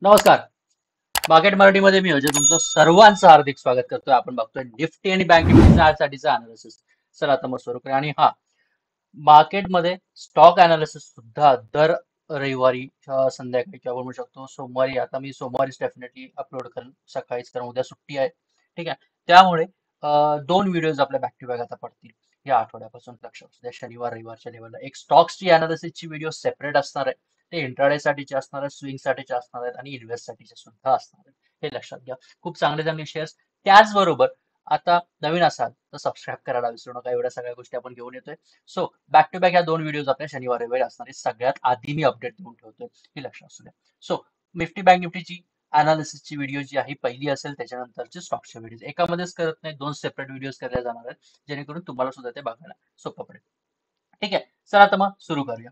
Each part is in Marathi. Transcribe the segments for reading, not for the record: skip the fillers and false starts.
नमस्कार. मार्केट मराठीमध्ये मी अजय तुमचं सर्वांचं हार्दिक स्वागत करतोय. आपण बघतोय निफ्टी आणि बँक निफ्टीचा आजसाठीचा अनालिसिस. चला आता मग सुरू करूया. आणि हा, मार्केटमध्ये स्टॉक अनालिसिस सुद्धा दर रविवारी संध्याकाळी किंवा म्हणू शकतो सोमवारी. आता मी सोमवारीच डेफिनेटली अपलोड करेन, सकाळीच, कारण उद्या सुट्टी आहे. ठीक आहे, त्यामुळे दोन व्हिडिओज आपल्या बॅक टू बॅक आता पडतील या आठवड्यापासून. लक्षात असू द्या, शनिवार रविवारच्या लेवलला एक स्टॉक्सची अनालिसिसची व्हिडिओ सेपरेट असणार आहे. ते इंट्राडे साठीचे असणार आहेत, स्विंग साठीचे असणार आहेत आणि इन्व्हेस्ट साठीचे सुद्धा असणार आहेत. हे लक्षात घ्या. खूप चांगले चांगले शेअर्स. त्याचबरोबर आता नवीन असाल तर सबस्क्राईब करायला विसरू नका. एवढ्या सगळ्या गोष्टी आपण घेऊन येतोय. सो बॅक टू बॅक या दोन व्हिडिओज आपल्या शनिवार रविवारी असणार आहेत. सगळ्यात आधी मी अपडेट देऊन ठेवतोय, हे लक्षात असू द्या. सो निफ्टी बँक निफ्टीची अनालिसिसची व्हिडिओ जी आहे पहिली असेल, त्याच्यानंतरचे स्टॉकचे व्हिडिओ एकामध्येच करत नाही, दोन सेपरेट व्हिडिओज करल्या जाणार आहेत, जेणेकरून तुम्हाला सुद्धा ते बघायला सोपं पडेल. ठीक आहे, चला आता मग सुरू करूया.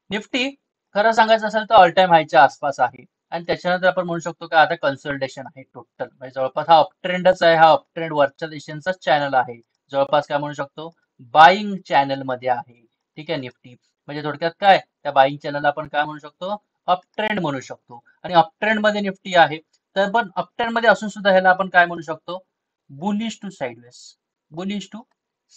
निफ्टी खरं सांगायचं असेल तर ऑल टाइम हायच्या आसपास आहे. आणि त्याच्यानंतर आपण म्हणू शकतो की आता कन्सल्टेशन आहे टोटल, म्हणजे जवळपास हा अपट्रेंडच आहे. हा अपट्रेंड वरच्या दिशेचाच चॅनल आहे. जवळपास काय म्हणू शकतो, बाईंग चॅनल मध्ये आहे. ठीक आहे, निफ्टी म्हणजे थोडक्यात काय, त्या बाईंग चॅनलला आपण काय म्हणू शकतो, अपट्रेंड म्हणू शकतो. आणि अपट्रेंड मध्ये निफ्टी आहे. तर पण अपट्रेंड मध्ये असून सुद्धा ह्याला आपण काय म्हणू शकतो, bullish to sideways. Bullish to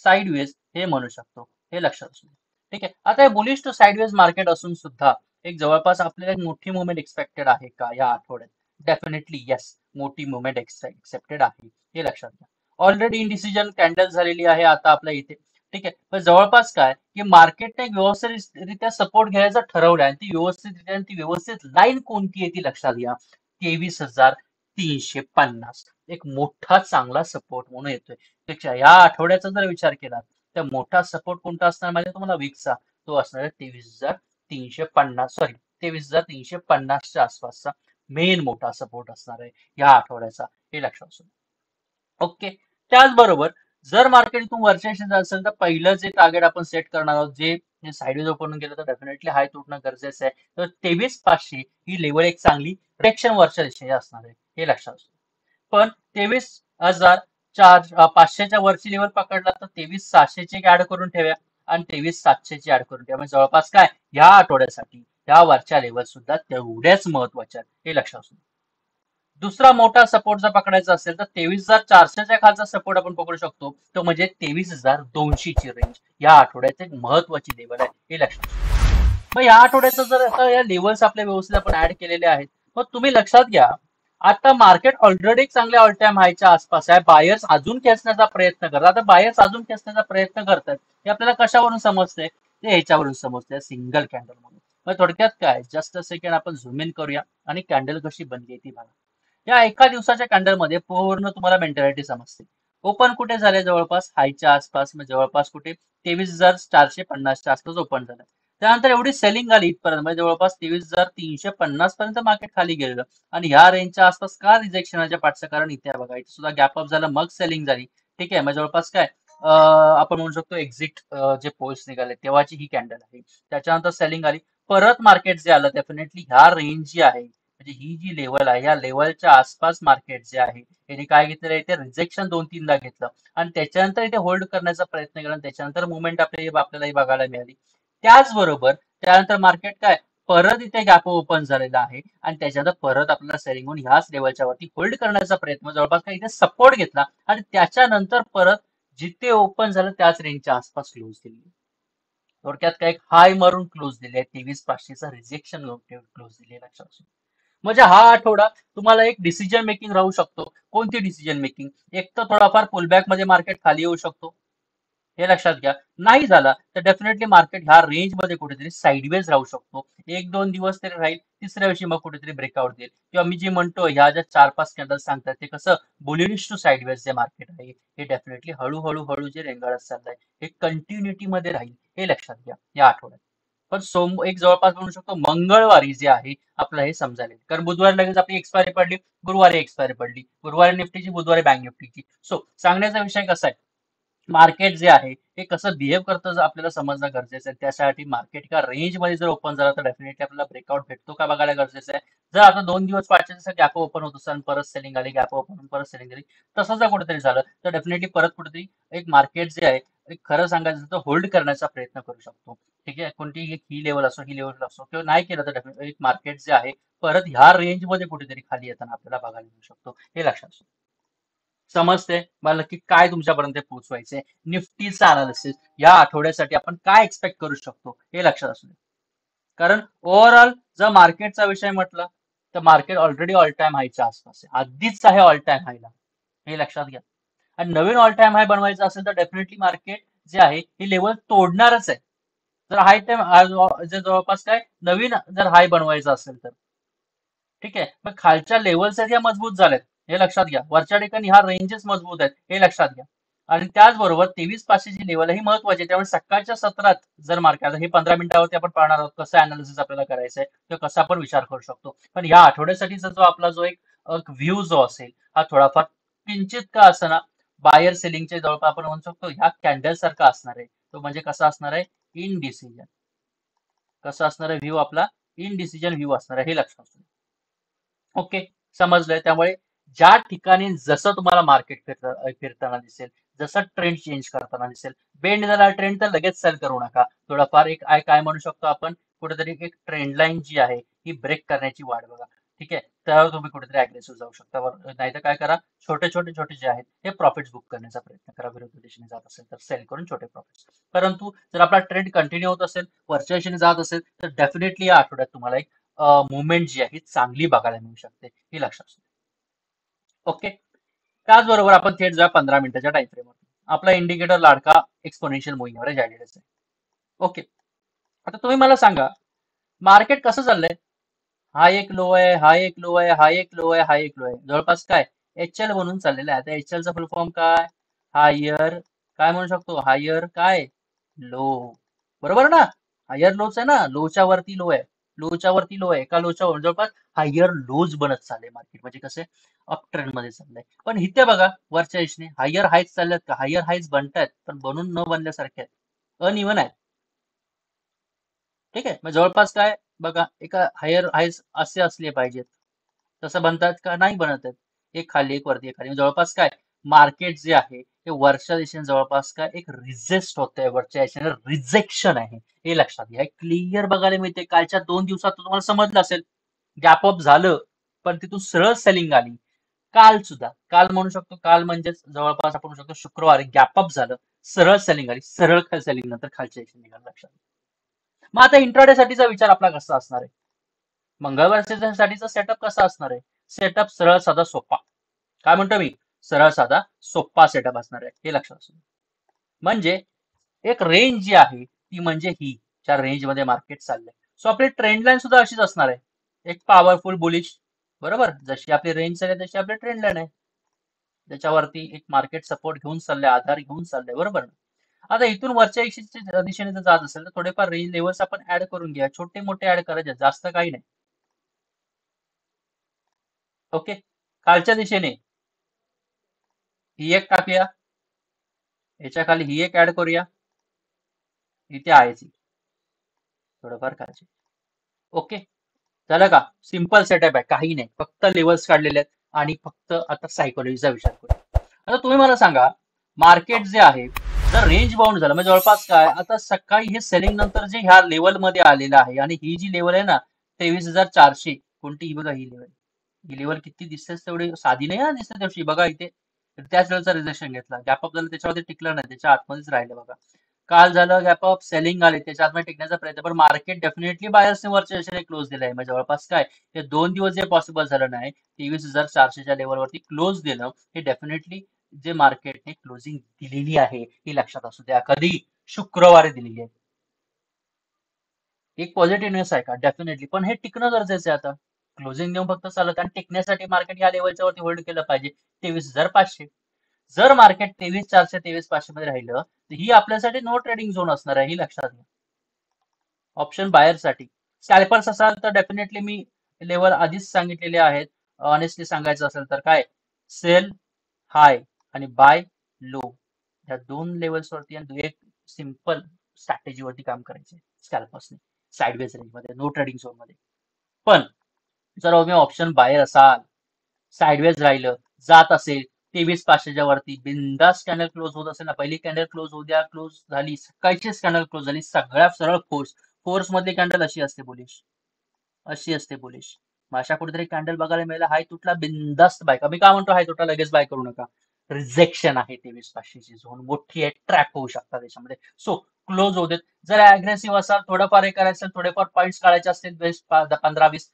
sideways हे म्हणू शकतो, हे लक्षात असू द्या. ठीक आहे, आता हे बुलिश टू साइडवेज मार्केट असून सुद्धा एक जवळपास आपल्याला एक मोठी मुवमेंट एक्सपेक्टेड आहे का या आठवड्यात? डेफिनेटली येस, मोठी मुवमेंट एक्सेप्टेड आहे, हे लक्षात घ्या. ऑलरेडी इनडिसिजन कॅन्डल झालेली आहे आता आपल्या इथे. ठीक आहे, पण जवळपास काय की मार्केटने व्यवस्थितरित्या सपोर्ट घ्यायचं ठरवलं आणि ती व्यवस्थित लाईन कोणती आहे ती लक्षात घ्या. 23,350 एक मोठा चांगला सपोर्ट म्हणून येतोय. पेक्षा या आठवड्याचा जर विचार केला तर मोठा सपोर्ट कोणता असणार माहिती तुम्हाला? वीकचा. तो असणार आहे 23,350, सॉरी 23,350च्या आसपासचा मेन मोठा सपोर्ट असणार आहे या आठवड्याचा, हे लक्षात असू द्या. ओके, त्याचबरोबर जर मार्केट इथून वरच्या दिशेने जात असेल तर पहिलं जे टार्गेट आपण सेट करणार आहोत, जे साईडवेज ओपन गेलं तर डेफिनेटली हाय तुटणं गरजेचं आहे. तर 23,500 ही लेवल एक चांगली प्रेक्षण वरच्या दिशेने असणार आहे, हे लक्षात असू द्या. पण 23,500च्या वरची लेवल पकडला तर 23,600 ऍड करून ठेव्या आणि 23,700 ऍड करून ठेवा. म्हणजे जवळपास काय, या आठवड्यासाठी या वरच्या लेवल सुद्धा तेवढ्याच महत्वाच्या, हे लक्षात असू द्या. दुसरा मोठा सपोर्ट जर पकडायचा असेल तर 23,400च्या खालचा सपोर्ट आपण पकडू शकतो, तो म्हणजे 23,200 ची रेंज या आठवड्यात एक महत्वाची लेवल आहे, हे लक्षात घ्या. मग या आठवड्याचं जर आता या लेवल्स आपल्या व्यवस्थित आपण ऍड केलेले आहेत, मग तुम्ही लक्षात घ्या आता मार्केट ऑलरेडी चांगल्या ऑल टाइम हायच्या आसपास आहे. बायर्स अजून खेचण्याचा प्रयत्न करतात. आता बायर्स अजून खेचण्याचा प्रयत्न करतात हे आपल्याला कशावरून समजतंय? ते ह्याच्यावरून समजतंय, सिंगल कॅन्डल म्हणून. मग थोडक्यात काय, जस्ट अ सेकंड आपण झूम इन करूया आणि कॅन्डल कशी बनली ती बघा. या एका दिवसाच्या कॅन्डल मध्ये पूर्ण तुम्हाला मेंटॅलिटी समजते. ओपन कुठे झाले? जवळपास हायच्या आसपास, म्हणजे जवळपास कुठे 23,450च्या आसपास ओपन झालं. त्यानंतर एवढी सेलिंग आली इथपर्यंत, म्हणजे जवळपास 23,350 पर्यंत मार्केट खाली गेलेलं. आणि ह्या रेंजच्या आसपास का रिजेक्शनच्या पाठचं कारण इथे बघा, इथे सुद्धा गॅप अप झालं, मग सेलिंग झाली. ठीक आहे, मग जवळपास काय आपण म्हणू शकतो एक्झिट जे पोल्स निघाले तेव्हाची ही कॅन्डल आहे. त्याच्यानंतर सेलिंग आली, परत मार्केट जे आलं डेफिनेटली ह्या रेंज जी आहे, म्हणजे ही जी लेवल आहे या लेवलच्या आसपास मार्केट जे आहे यांनी काय घेतलेलं आहे, इथे रिजेक्शन 2-3दा घेतलं आणि त्याच्यानंतर इथे होल्ड करण्याचा प्रयत्न केला आणि त्याच्यानंतर मुवमेंट आपल्याला बघायला मिळाली. त्याचबरोबर त्यानंतर मार्केट काय परत इथे गॅप ओपन झालेला आहे आणि त्याच्यानंतर परत आपल्याला सेलिंग होऊन ह्याच लेवलच्या वरती होल्ड करण्याचा प्रयत्न, जवळपास काय इथे सपोर्ट घेतला आणि त्याच्यानंतर परत जिथे ओपन झालं त्याच रेंजच्या आसपास क्लोज दिली. थोडक्यात काय, हाय मारून क्लोज दिले आहे, 23,500चा रिजेक्शन क्लोज दिले, लक्षात असू. म्हणजे हा आठवडा तुम्हाला एक डिसिजन मेकिंग राहू शकतो. कोणती डिसिजन मेकिंग? एक तर थोडाफार पुलबॅक मध्ये मार्केट खाली येऊ शकतो, हे लक्षात घ्या. नाही झाला तर डेफिनेटली मार्केट ह्या रेंज मध्ये कुठेतरी साईडवेज राहू शकतो. 1-2 दिवस तरी राहील, तिसऱ्या दिवशी मग कुठेतरी ब्रेकआउट देईल. किंवा मी जे म्हणतो ह्या ज्या 4-5 कॅन्डल सांगतात ते कसं बुलिश टू साईडवेज जे मार्केट आहे हे डेफिनेटली हळूहळू हळू जे रेंगाळत चाललंय हे कंटिन्युटी मध्ये राहील, हे लक्षात घ्या या आठवड्यात. पण एक जवळपास म्हणू शकतो मंगळवारी जे आहे आपलं हे समजायला, कारण बुधवारी लगेच आपली एक्सपायरी पडली, गुरुवारी एक्सपायरी पडली, गुरुवारी निफ्टीची, बुधवारी बँक निफ्टीची. सो सांगण्याचा विषय कसा आहे, मार्केट जे आहे हे कसं बिहेव करतं आपल्याला समजणं गरजेचं आहे. त्यासाठी मार्केट का रेंज मध्ये जर ओपन झालं तर डेफिनेटली आपल्याला ब्रेकआउट भेटतो का बघायला गरजेचं आहे. जर आता 2 दिवस पाठचे गॅप ओपन होत असेल परत सेलिंग आली, गॅप ओपन परत सेलिंग आली, तसं जर कुठेतरी झालं तर डेफिनेटली परत कुठेतरी एक मार्केट जे आहे एक खरं सांगायचं तर होल्ड करण्याचा प्रयत्न करू शकतो. ठीक आहे, कोणती ही लेवल असो, ही लेवल असो, किंवा नाही केलं तर डेफिनेटली एक मार्केट जे आहे परत ह्या रेंजमध्ये कुठेतरी खाली येताना आपल्याला बघायला मिळू शकतो, हे लक्षात असू द्या. समजते मला नक्की काय तुमच्यापर्यंत पोहोचवायचंय. निफ्टीचा अनालिसिस या आठवड्यासाठी आपण काय एक्सपेक्ट करू शकतो हे लक्षात असू द्या. कारण ओव्हरऑल जर मार्केटचा विषय म्हटला तर मार्केट ऑलरेडी ऑल टाइम हायच्या आसपास आहे, अगदीच आहे ऑल टाइम हायला, हे लक्षात घ्या. आणि नवीन ऑल टाइम हाय बनवायचा असेल तर डेफिनेटली मार्केट जे आहे ही लेवल तोडणारच आहे. जर हाय टाइम जर जवळपास काय नवीन जर हाय बनवायचा असेल तर ठीक आहे. मग खालच्या लेवल्स आहेत या मजबूत झाल्यात, हे लक्षात घ्या. वरच्या ठिकाणी ह्या रेंजेस मजबूत आहेत, हे लक्षात घ्या. आणि त्याचबरोबर 23,500ची लेवल ही महत्वाची आहे. त्यामुळे सकाळच्या सत्रात जर मार्केट हे 15 मिनिटावरती आपण पाहणार आहोत कसं अनालिसिस आपल्याला करायचंय तर कसा आपण विचार करू शकतो. पण या आठवड्यासाठीचा जो आपला जो एक व्ह्यू जो असेल हा थोडाफार किंचित का असना बायर सेलिंगचे जवळपास आपण म्हणू शकतो ह्या कॅन्डल सारखा असणार आहे. तो म्हणजे कसा असणार आहे, इनडिसिजन. कसा असणार आहे व्ह्यू आपला, इनडिसिजन व्ह्यू असणार आहे, हे लक्षात असू. ओके, समजलंय. त्यामुळे ज्या ठिकाणी जसं तुम्हाला मार्केट फिरताना दिसेल, जसं ट्रेंड चेंज करताना दिसेल, बेंड झाला ट्रेंड तर लगेच सेल करू नका. थोडाफार एक काय म्हणू शकतो आपण, कुठेतरी एक ट्रेंड लाईन जी आहे ही ब्रेक करण्याची वाट बघा. ठीक आहे, त्यावर तुम्ही कुठेतरी अग्रेसिव्ह जाऊ शकता. नाहीतर काय करा, छोटे छोटे छोटे जे आहेत हे प्रॉफिट्स बुक करण्याचा प्रयत्न करा. विरुद्ध दिशेने जात असेल तर सेल करून छोटे प्रॉफिट्स. परंतु जर आपला ट्रेंड कंटिन्यू होत असेल, वरच्या दिशेने जात असेल तर डेफिनेटली या आठवड्यात तुम्हाला एक मुवमेंट जी आहे ही चांगली बघायला मिळू शकते, ही लक्षात असू द्या. ओके, त्याचबरोबर आपण थेट जाऊया 15 मिनिटाच्या टाइम फ्रेमवर. आपला इंडिकेटर लाडका एक्सपोनेन्शियल मुव्हिंग एव्हरेज आयडियस आहे. ओके, आता तुम्ही मला सांगा मार्केट कसं चाललंय. हा एक लो आहे, हा एक लो आहे, हा एक लो आहे, हा एक लो आहे, जवळपास काय एच एल बनून चाललेला आहे. आता एच एल चा फुल फॉर्म काय, हायर काय म्हणू शकतो, हायर काय लो, बरोबर ना. हायर लोच आहे ना, लोच्या वरती लो आहे, लोच्या वरती लो आहे, एका लोच्या जवळपास हायर लोज बनत चालले मार्केट, म्हणजे कसे अप ट्रेंड मध्ये चाललंय. पण इथे बघा वरच्या दिशेने हायर हाईज चालल्यात का, हायर हाईज बनतायत पण बनून न बनल्यासारखे आहेत, अनइव्हन आहेत. ठीक आहे, मग जवळपास काय बघा एका हायर हाईज असे असले पाहिजेत, तसं बनतात का, नाही बनत आहेत. एक खाली एक वरती एक खाली, जवळपास काय मार्केट जे आहे ते वरच्या दिशेने जवळपास काय एक रिजेस्ट होत आहे, वरच्या दिशेने रिजेक्शन आहे, हे लक्षात घ्या. क्लिअर बघायला मिळते. कालच्या 2 दिवसात तुम्हाला समजलं असेल गॅप अप झालं पण तिथून सरळ सेलिंग आली. काल सुद्धा, काल म्हणू शकतो, काल म्हणजेच जवळपास आपण म्हणू शकतो शुक्रवारी गॅप अप झालं, सरळ सेलिंग आली, सरळ सेलिंग नंतर खालच्या दिशेने निघालं, लक्षात. मग आता इंट्राडे साठीचा विचार आपला कसा असणार आहे, मंगळवार साठीचा सेटअप कसा असणार आहे. सेटअप सरळ साधा सोपा, काय म्हणतो मी, सरळ साधा सोपा सेटअप असणार आहे, हे लक्षात असू. म्हणजे एक रेंज जी आहे ती म्हणजे ही ज्या रेंज मध्ये मार्केट चाललंय. सो आपली ट्रेंड लाईन सुद्धा अशीच असणार आहे, एक पॉवरफुल बुलिश, बरोबर. जशी आपली रेंज आहे तशी आपली ट्रेंड लाईन आहे, त्याच्यावरती एक मार्केट सपोर्ट घेऊन चाललंय, आधार घेऊन चाललंय, बरोबर. आता इथून वरच्या दिशेने जर जात असेल तर थोडेफार रेंज लेवल्स आपण ऍड करून घ्या, छोटे मोठे ऍड करायचे, जास्त काही नाही. ओके, खालच्या दिशेने ही एक टाकूया, याच्या खाली ही एक ऍड करूया, इथे आहे ती, थोडंफार करायची. ओके, झालं का, सिंपल सेटअप आहे, काही नाही, फक्त लेवल्स काढलेले आहेत आणि फक्त आता सायकोलॉजीचा विचार करूया. आता तुम्ही मला सांगा मार्केट जे आहे जर रेंज बाउंड झालं म्हणजे जवळपास काय, आता सकाळी हे सेलिंग नंतर जे ह्या लेवल मध्ये आलेलं आहे आणि ही जी लेवल आहे ना 23,400, कोणती ही बघा, ही लेवल, ही लेवल किती दिसते तेवढी साधी नाही ना दिसते तेवढी, बघा इथे त्याच वेळेचा रिजेक्शन घेतला, गॅपअप झालं त्याच्यावरती टिकलं नाही, त्याच्या आतमध्येच राहिलं बघा. काल झालं गॅपअप सेलिंग आले, त्याच्या आतमध्ये टिकण्याचा प्रयत्न, पण मार्केट डेफिनेटली बायर्सने वरच्या दिशेने क्लोज दिलाय. म्हणजे जवळपास काय हे 2 दिवस जे पॉसिबल झालं नाही 23,400च्या लेवलवरती क्लोज देणं, हे डेफिनेटली जे मार्केटने क्लोजिंग दिलेली आहे ही लक्षात असू द्या. कधी, शुक्रवारी दिलेली आहे. एक पॉझिटिव्हनेस आहे का, डेफिनेटली, पण हे टिकणं गरजेचं आहे. आता क्लोजिंग देऊन फक्त चालत आणि टिकण्यासाठी मार्केट या लेवलच्या वरती होल्ड केलं पाहिजे 23,500. जर मार्केट 23,400 23,500 मध्ये राहिलं तर ही आपल्यासाठी नो ट्रेडिंग झोन असणार आहे, ही लक्षात घ्या. ऑप्शन बायर साठी स्कॅल्पर्स असाल तर डेफिनेटली मी लेवल आधीच सांगितलेले आहेत. ऑनेस्टली सांगायचं असेल तर काय, सेल हाय आणि बाय लो, या दोन लेवल्स वरती आणि एक सिंपल स्ट्रॅटेजीवरती काम करायचे स्कॅल्पर्सने, साइडवेज रेंज मध्ये, नो ट्रेडिंग झोन मध्ये. पण जर तुम्ही ऑप्शन बायर असाल, साइडवेज राहिलं, जात असेल 23,500च्या वरती, बिंदास कॅनल क्लोज होत असेल ना, पहिली कॅनल क्लोज होऊ द्या, क्लोज झाली, सकाळचीच कॅनल क्लोज झाली, सगळ्यात सरळ फोर्स, फोर्स मधली कॅन्डल अशी असते बुलिश, अशी असते बुलिश. मग अशा कुठेतरी कॅन्डल बघायला मिळाला, हाय तुटला बिंदास्त बाय. मी काय म्हणतो हाय तुटला लगेच बाय करू नका. रिजेक्शन आहे 23,500ची झोन मोठी आहे, ट्रॅप होऊ शकता त्याच्यामध्ये. सो क्लोज होऊ देत. जर अग्रेसिव्ह असाल, थोडंफार हे करायचं असेल, थोडेफार पॉईंट्स काढायचे असतील, बेस्ट 15-20,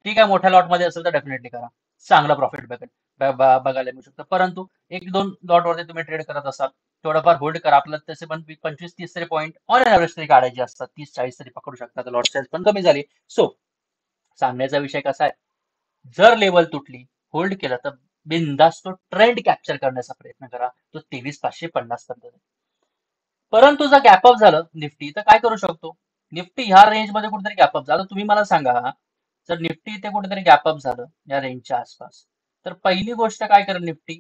ठीक आहे. मोठ्या लॉट मध्ये असेल तर डेफिनेटली करा, चांगला प्रॉफिट बघायला मिळू शकतं. परंतु 1-2 लॉट वरती तुम्ही ट्रेड करत असाल, थोडंफार होल्ड करा. आपल्याला तसे पण 25-30 तरी पॉईंट ऑन एव्हरेज तरी काढायचे असतात. 30-40 तरी पकडू शकता, तर लॉट साईज पण कमी झाली. सो सांगण्याचा विषय कसा आहे, जर लेवल तुटली, होल्ड केलं, तर बिंदास तो ट्रेंड कॅप्चर करण्याचा प्रयत्न करा, तो 23,550 पर्यंत. परंतु जर गॅपअप झालं निफ्टी, तर काय करू शकतो? निफ्टी ह्या रेंज मध्ये कुठेतरी गॅपअप झालं, तुम्ही मला सांगा, जर निफ्टी इथे कुठेतरी गॅपअप झालं या रेंजच्या आसपास, तर पहिली गोष्ट काय करेल निफ्टी?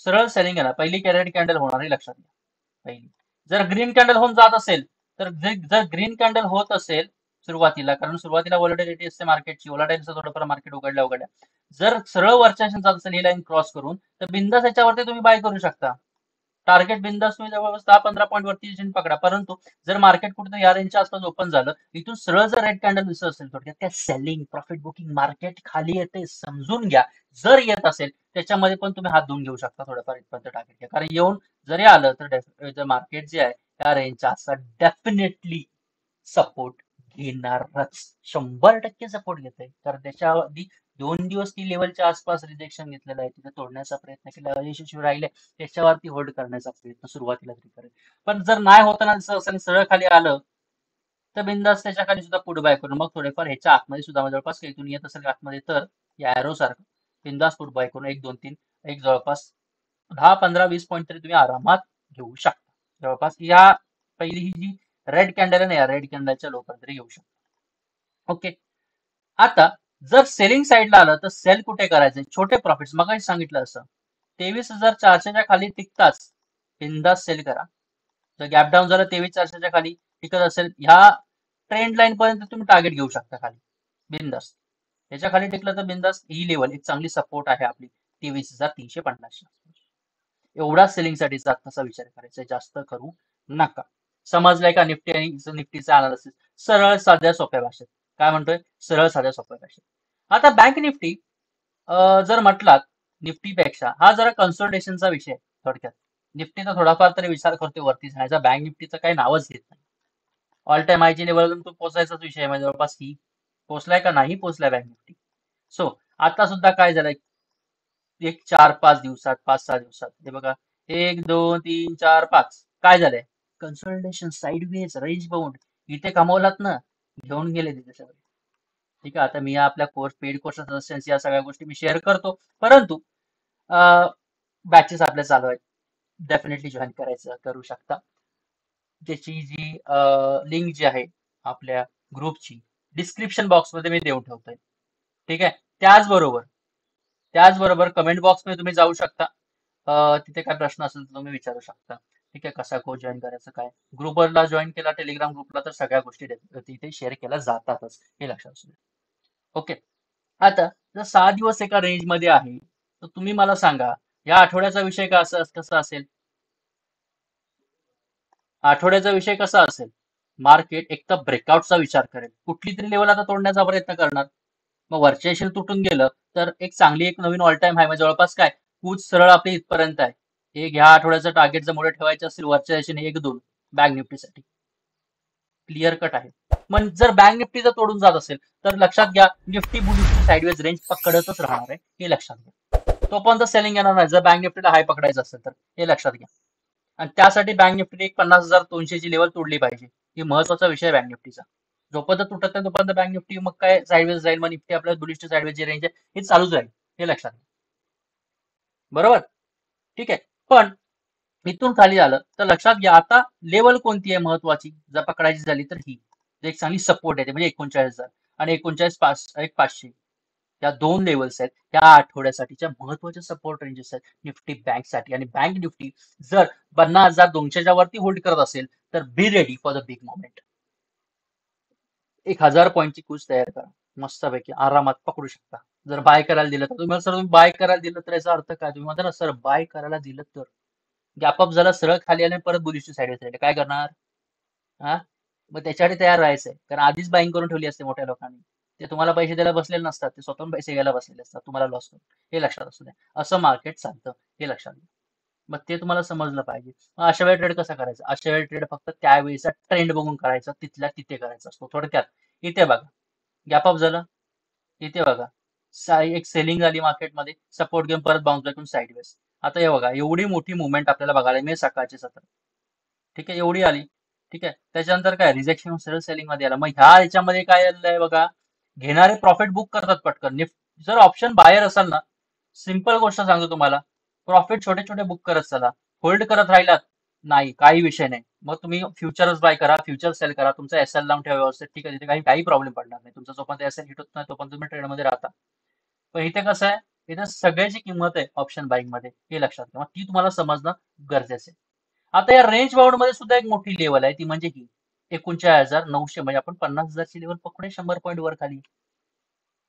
सरळ सेलिंग येणार, पहिली रेड कॅन्डल होणार हे लक्षात घ्या. पहिली जर ग्रीन कॅन्डल होऊन जात असेल, तर जर ग्रीन कॅन्डल होत असेल सुरुवातीला, कारण सुरुवातीला व्हॉलॅटिलिटी असते मार्केटची, व्हॉलॅटाईलचं थोडंफार मार्केट उघडल्या, जर सरळ वरच्या जात असेल ही लाईन क्रॉस करून, तर बिंदास याच्यावरती तुम्ही बाय करू शकता. टार्गेट बिंदास तुम्ही जवळपास 10-15 पॉईंट वरती पकडा. परंतु जर मार्केट कुठे या रेंजच्या आसपास ओपन झालं, इथून सरळ जर रेड कॅन्डल दिसत असेल, थोडक्यात त्या सेलिंग, प्रॉफिट बुकिंग, मार्केट खाली येते समजून घ्या. जर येत असेल त्याच्यामध्ये पण तुम्ही हात धुवून घेऊ शकता, थोडंफार इथपर्यंत टार्गेट घ्या. कारण येऊन जरी आलं तर मार्केट जे आहे त्या रेंजच्या आसपास डेफिनेटली सपोर्ट घेणारच, 100% सपोर्ट घेत आहे. कारण त्याच्या आधी 2 दिवस ती लेवलच्या आसपास रिजेक्शन घेतलेलं आहे, तिथे तोडण्याचा प्रयत्न केला, यशस्वी राहिले, त्याच्यावरती होल्ड करण्याचा प्रयत्न सुरुवातीला तरी करेल. पण जर नाही होताना दिसत असेल, सरळ खाली आलं, तर बिंदास त्याच्या खाली सुद्धा पुढे बाय करून मग थोडेफार ह्याच्या आतमध्ये सुद्धा जवळपास काही इथून येत असेल आतमध्ये, तर या एरो सारखं बिंदास पुढे बाय करून 1-2-3 एक जवळपास 10-15-20 पॉईंट तरी तुम्ही आरामात घेऊ शकता. जवळपास या पहिली ही जी रेड कॅन्डल आहे ना, या रेड कॅन्डलच्या लोकांना तरी घेऊ शकता. ओके. आता जर सेलिंग साईडला आलं, तर सेल कुठे करायचे? छोटे प्रॉफिट्स, मग सांगितलं असं 23,400च्या खाली टिकताच बिंदास सेल करा. जर गॅप डाऊन झालं 23,400च्या खाली टिकत असेल, ह्या ट्रेंड लाईन पर्यंत तुम्ही टार्गेट घेऊ शकता खाली बिंदास. याच्या खाली टिकलं तर बिंदास ही लेवल एक चांगली सपोर्ट आहे आपली 23,350. एवढा सेलिंग साठी तसा विचार करायचा, जास्त करू नका. समजलंय का निफ्टी आणि निफ्टीचा अनालिसिस सरळ साध्या सोप्या भाषेत? काय म्हणतोय? सरळ साध्या सोप्या भाषेत. आता बँक निफ्टी जर म्हटलात निफ्टीपेक्षा, हा जरा कन्सल्टेशनचा विषय आहे थोडक्यात. निफ्टीचा थोडाफार तरी विचार करतोय वरती जाण्याचा, बँक निफ्टीचं काही नावच घेत नाही. ऑल टाइम हायची लेवल तो पोहोचायचाच विषय आहे, जवळपास ही पोहोचलाय का नाही पोहोचलाय बँक निफ्टी. सो आता सुद्धा काय झालंय, एक 4-5 दिवसात, 5-6 दिवसात, हे बघा 1-2-3-4-5 काय झालंय, कन्सल्टेशन साईडवेज रेंज बाउंड, इथे कमावलात ना, घेऊन गेले तिथे सगळे. ठीक आहे. आता मी आपल्या कोर्स, पेड कोर्स सजेशन्स, या सगळ्या गोष्टी मी शेअर करतो, परंतु बॅचेस आपल्या चालू आहेत, डेफिनेटली जॉईन करायचं करू शकता. त्याची जी लिंक जी आहे आपल्या ग्रुपची डिस्क्रिप्शन बॉक्समध्ये मी देऊन ठेवतोय. ठीक आहे. त्याचबरोबर कमेंट बॉक्समध्ये तुम्ही जाऊ शकता, तिथे काय प्रश्न असेल तर तुम्ही विचारू शकता. ठीक आहे. कसा कोर्स जॉईन करायचं, काय ग्रुपवरला जॉईन केला टेलिग्राम ग्रुपला, तर सगळ्या गोष्टी तिथे शेअर केल्या जातातच, हे लक्षात असू द्या. ओके. आता जर 6 दिवस एका रेंज मध्ये आहे, तर तुम्ही मला सांगा या आठवड्याचा विषय कसा असेल? आठवड्याचा विषय कसा असेल? मार्केट एक तर ब्रेकआउटचा विचार करेल, कुठली तरी लेवल आता तोडण्याचा प्रयत्न करणार. मग वरच्या दिशेने तुटून गेलं तर एक चांगली एक नवीन ऑल टाइम हाय, म्हणजे जवळपास काय कूच सरळ आपली इथपर्यंत आहे. एक ह्या आठवड्याचं टार्गेट जर मोठं ठेवायचं असेल वरच्या दिशेने 1-2 बँक निफ्टीसाठी क्लिअर कट आहे. मग जर बँक निफ्टी जर तोडून जात असेल, तर लक्षात घ्या निफ्टी बुलिश साईडवेज रेंज पकडतच राहणार आहे, हे लक्षात घ्या. तोपर्यंत सेलिंग येणार नाही जर बँक निफ्टीला हाय पकडायचं असेल तर, हे लक्षात घ्या. आणि त्यासाठी बँक निफ्टीने एक 50,200ची लेवल तोडली पाहिजे, ही महत्वाचा विषय बँक निफ्टीचा. जोपर्यंत तुटत नाही तोपर्यंत बँक निफ्टी मग काय साईडवेज जाईल, मग निफ्टी आपल्या बुलिश साईडवेज रेंज आहे हे चालूच राहील, हे लक्षात घ्या. बरोबर? ठीक आहे. पण इथून खाली आलं तर लक्षात घ्या, आता लेवल कोणती आहे महत्वाची जर पकडायची झाली तर ही एक चांगली सपोर्ट आहे, म्हणजे 39,000 आणि 39,500 या 2 लेवल्स आहेत त्या आठवड्यासाठीच्या महत्वाच्या सपोर्ट रेंजेस आहेत निफ्टी बँकसाठी. आणि बँक निफ्टी जर 50,200च्या वरती होल्ड करत असेल, तर be ready for the big moment. 1,000 पॉईंटची कूच तयार करा, मस्तपैकी आरामात पकडू शकता. जर बाय करायला दिलं तर तुम्हाला, सर तुम्ही बाय करायला दिलं तर याचा अर्थ काय? तुम्ही म्हणता ना सर बाय करायला दिलं तर गॅपअप झाला, सरळ खाली आले, परत बुलिशची साईड राहिले, काय करणार? हा, मग त्याच्यासाठी तयार राहायचंय, कारण आधीच बाईंग करून ठेवली असते मोठ्या लोकांनी. ते तुम्हाला पैसे द्यायला बसलेले नसतात, ते स्वतःहून पैसे घ्यायला बसलेले असतात, तुम्हाला लॉस होतो. हे लक्षात असू द्या. असं मार्केट चालतं, हे लक्षात घ्या. मग ते तुम्हाला समजलं पाहिजे. मग अशा वेळी ट्रेड कसा करायचा? अशा वेळी ट्रेड फक्त त्यावेळीचा ट्रेंड बघून करायचा, तिथल्या तिथे करायचा असतो. थोडक्यात इथे बघा, गॅप अप झालं, इथे बघा, एक सेलिंग झाली मार्केटमध्ये, सपोर्ट घेऊन परत बाउन्स बॅक करून साईडवेज. आता हे बघा, एवढी मोठी मुवमेंट आपल्याला बघायला मिळेल सकाळची सत्र. ठीक आहे, एवढी आली. ठीक आहे, त्याच्यानंतर काय रिजेक्शन सरळ सेलिंग मध्ये आला. मग ह्या याच्यामध्ये काय आलंय बघा, घेणारे प्रॉफिट बुक करतात पटकन. जर ऑप्शन बाहेर असाल ना, सिंपल गोष्ट सांगतो तुम्हाला, प्रॉफिट छोटे छोटे बुक करत चला. होल्ड करत राहिलात, नाही काही विषय नाही. मग तुम्ही फ्युचर्स बाय करा, फ्युचर सेल करा, तुमचा एसएल लावून ठेवा व्यवस्थित. ठीक आहे, तिथे काही प्रॉब्लेम पडणार नाही. तुमचा जोपर्यंत एसएल हिट होत नाही तोपर्यंत तुम्ही ट्रेडमध्ये राहता. पण इथे कसं आहे, इथे सगळ्याची किंमत आहे ऑप्शन बाईंग मध्ये, हे लक्षात घ्या. मग ती तुम्हाला समजणं गरजेचं आहे. आता या रेंज बाउंड मध्ये सुद्धा एक मोठी लेवल आहे, ती म्हणजे ही 49,900. म्हणजे आपण 50,000ची लेवल पकडूया 100 पॉईंट वर खाली.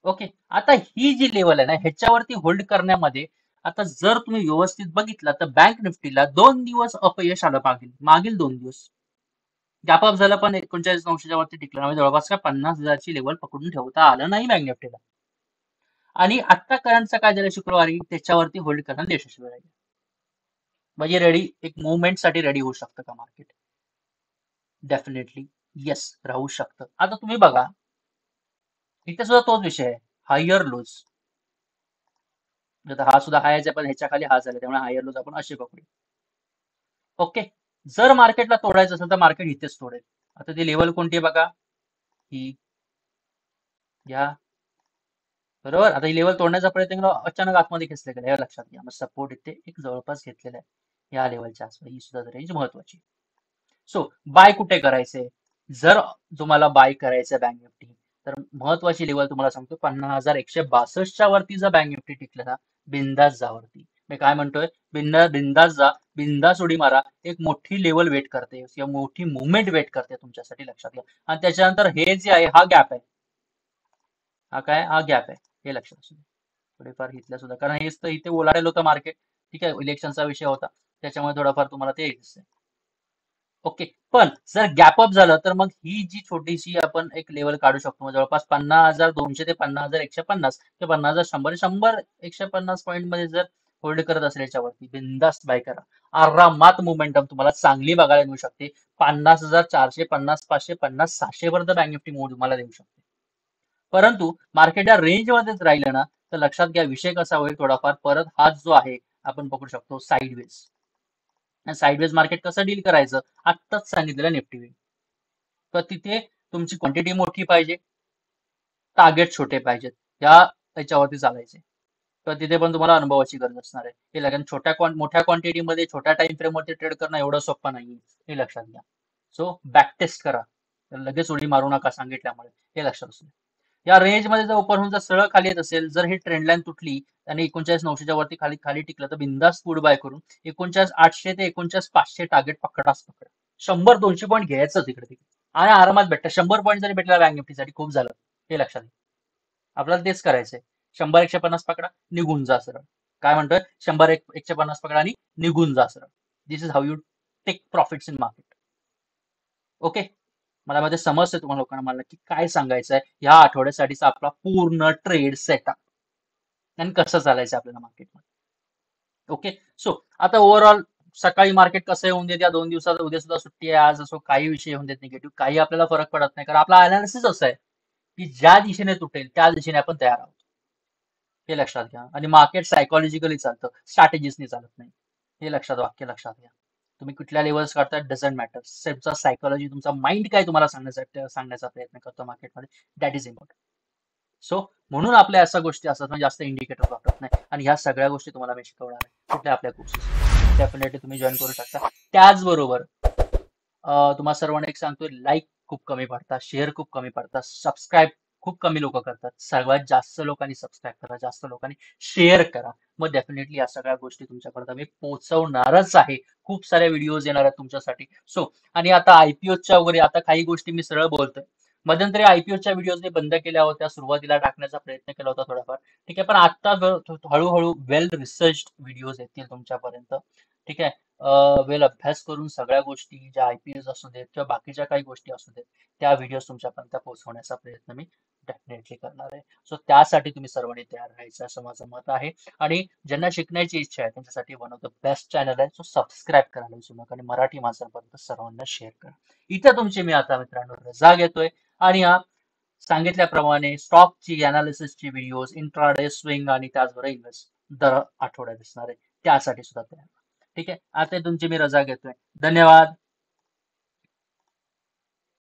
ओके, आता ही जी लेवल आहे ना, ह्याच्यावरती होल्ड करण्यामध्ये आता जर तुम्ही व्यवस्थित बघितलं तर बँक निफ्टीला 2 दिवस अपयश आलं, मागील मागील 2 दिवस गॅप अप झाला, पण 39,900च्या वरती टिकलं. म्हणजे जवळपास काय 50,000ची लेवल पकडून ठेवता आलं नाही बँक निफ्टीला. आणि आता करंटचं काय झालं शुक्रवारी, त्याच्यावरती होल्ड करणं यशस्वी राहील. म्हणजे रेडी, एक मुवमेंट साठी रेडी होऊ शकतं का मार्केट? डेफिनेटली येस, राहू शकतं. आता तुम्ही बघा, इथे सुद्धा तोच विषय आहे, हायर लोज. आता हा सुद्धा हाय आहे, पण ह्याच्या खाली हा झाला, त्यामुळे हायर लोज आपण असे पकडू. ओके, जर मार्केटला तोडायचं असेल तर मार्केट इथेच तोडेल. आता ती लेवल कोणती आहे बघा, ही घ्या. बरोबर, आता ही लेवल तोडण्याचा प्रयत्न केला, अचानक आतमध्ये खेचले गेला, हे लक्षात घ्या. मग सपोर्ट इथे एक जवळपास घेतलेला आहे या लेवलच्या आसपास. ही सुद्धा रेंज महत्वाची. सो बाय कुठे करायचे? जर तुम्हाला बाय करायचं बँक निफ्टी, तर महत्वाची लेवल तुम्हाला सांगतो, 50,162च्या वरती जर बँक निफ्टी टिकलं ना, बिंदास जा वरती. मी काय म्हणतोय, बिंदास जा, बिंदास उडी मारा. एक मोठी लेवल वेट करते किंवा मोठी मुवमेंट वेट करते तुमच्यासाठी, लक्षात घ्या. आणि त्याच्यानंतर हे जे आहे, हा गॅप आहे, हा काय, हा गॅप आहे, हे लक्षात असू द्या. थोडेफार घेतल्या सुद्धा, कारण हेच तर इथे ओलाडेल होतं मार्केट. ठीक आहे, इलेक्शनचा विषय होता, त्याच्यामुळे थोडाफार तुम्हाला ते दिसतंय. ओके, पण जर गॅप अप झालं तर मग ही जी छोटीशी आपण एक लेवल काढू शकतो, मग जवळपास 50,200 ते 50,150 ते 50,100, 100-150 पॉईंट मध्ये जर होल्ड करत असेल याच्यावरती, बिंदास्त बाय करा. आरामात मुवमेंटम तुम्हाला चांगली बघायला मिळू शकते. 50,400, 50,500, 50,600 पर्यंत बँक निफ्टी मूव तुम्हाला देऊ शकते. परंतु मार्केट या रेंज मध्येच राहिलं ना, तर लक्षात घ्या विषय कसा होईल, थोडाफार परत हाच जो आहे आपण पकडू शकतो साईडवेज. साईडवेज मार्केट कसं डील करायचं, आत्ताच सांगितलेलं निफ्टी वे. तर तिथे तुमची क्वांटिटी मोठी पाहिजे, टार्गेट छोटे पाहिजेत, या याच्यावरती चालायचे. तर तिथे पण तुम्हाला अनुभवाची गरज असणार आहे. हे लगेच मोठ्या क्वांटिटीमध्ये छोट्या टाइम फ्रेमवरती ट्रेड करणं एवढं सोपं नाही, हे लक्षात घ्या. सो बॅक टेस्ट करा, लगेच उडी मारू नका सांगितल्यामुळे, हे लक्षात असू. या रेंज मध्ये जर ओपन होऊन जर सरळ खाली येत असेल, जर ही ट्रेंड लाईन तुटली आणि 39,900च्या वरती खाली खाली टिकलं, तर बिंदास गुड बाय करून 49,800 ते 49,500 टार्गेट पकडा. 100-200 पॉईंट घ्यायचं तिकडे आणि आरामात भेटतं. 100 पॉईंट जरी भेटला बँक निफ्टीसाठी खूप झालं, हे लक्षात घ्या. आपल्याला तेच करायचंय. 100-150 पकडा, निघून जा सरळ. काय म्हणतोय, 100-150 पकडा आणि निघून जा सरळ. This is how you take profits in market. Okay, मला मध्ये समजतंय तुम्हाला लोकांना, मला की काय सांगायचं आहे. या आठवड्यासाठीचा आपला पूर्ण ट्रेड सेटअप आणि कसं चालायचं आपल्याला मार्केटमध्ये. ओके, सो आता ओव्हरऑल सकाळी मार्केट कसं येऊन देत, या 2 दिवसात, उद्या सुद्धा सुट्टी आहे, आज असो काही विषय येऊन देत निगेटिव्ह, काही आपल्याला फरक पडत नाही, कारण आपला अनालिसिस असं आहे की ज्या दिशेने तुटेल त्या दिशेने आपण तयार आहोत, हे लक्षात घ्या. आणि मार्केट सायकोलॉजिकली चालतं, स्ट्रॅटेजीसनी चालत नाही, हे लक्षात, वाक्य लक्षात घ्या. तुम्ही कुठल्या लेवल्स करताय डझंट मॅटर, तुमचा सायकोलॉजी, तुमचा माइंड काय तुम्हाला सांगण्याचा प्रयत्न करतो मार्केटमध्ये, दॅट इज इम्पॉर्टंट. सो म्हणून आपल्या अशा गोष्टी असतात, म्हणजे जास्त इंडिकेटर वापरत नाही. आणि ह्या सगळ्या गोष्टी तुम्हाला मी शिकवणार आहे कुठल्या आपल्या कोर्सेस, डेफिनेटली तुम्ही जॉईन करू शकता. त्याचबरोबर तुम्हाला सर्वांना एक सांगतोय, लाईक खूप कमी पडतात, शेअर खूप कमी पडतात, सबस्क्राईब खूप कमी लोक करतात. सर्वात जास्त लोकांनी सबस्क्राईब करा, जास्त लोकांनी शेअर करा. मग डेफिनेटली या सगळ्या गोष्टी तुमच्यापर्यंत मी पोहोचवणारच आहे. खूप साऱ्या व्हिडिओज येणार आहेत तुमच्यासाठी. सो आणि आता आयपीओच्या वगैरे आता काही गोष्टी मी सरळ बोलतोय. मध्यंतरी आयपीओच्या व्हिडिओज बंद केल्या होत्या, सुरुवातीला टाकण्याचा प्रयत्न केला होता थोडाफार. ठीक आहे, पण आता हळूहळू वेल रिसर्च व्हिडिओज येतील तुमच्यापर्यंत. ठीक आहे, वेल अभ्यास करून सगळ्या गोष्टी ज्या IPS असू देत किंवा बाकीच्या काही गोष्टी असू देत त्या व्हिडिओ तुमच्यापर्यंत पोहोचवण्याचा प्रयत्न मी डेफिनेटली करणार आहे. सो त्यासाठी तुम्ही सर्वांनी तयार राहायचं असं माझं मत आहे. आणि ज्यांना शिकण्याची इच्छा आहे त्यांच्यासाठी one of the best channel आहे. सो सबस्क्राईब करायला विसरू नका आणि मराठी माणसांपर्यंत सर्वांना शेअर करा. इथे तुमची मी आता मित्रांनो रजा घेतोय आणि हा सांगितल्याप्रमाणे स्टॉकची अनालिसिसची व्हिडिओज इंट्राडे स्विंग आणि त्याचबरोबर इन्व्हेस्ट दर आठवड्यात दिसणार आहे त्यासाठी सुद्धा तयार. ठीक आहे, आता तुमची मी रजा घेतोय. धन्यवाद.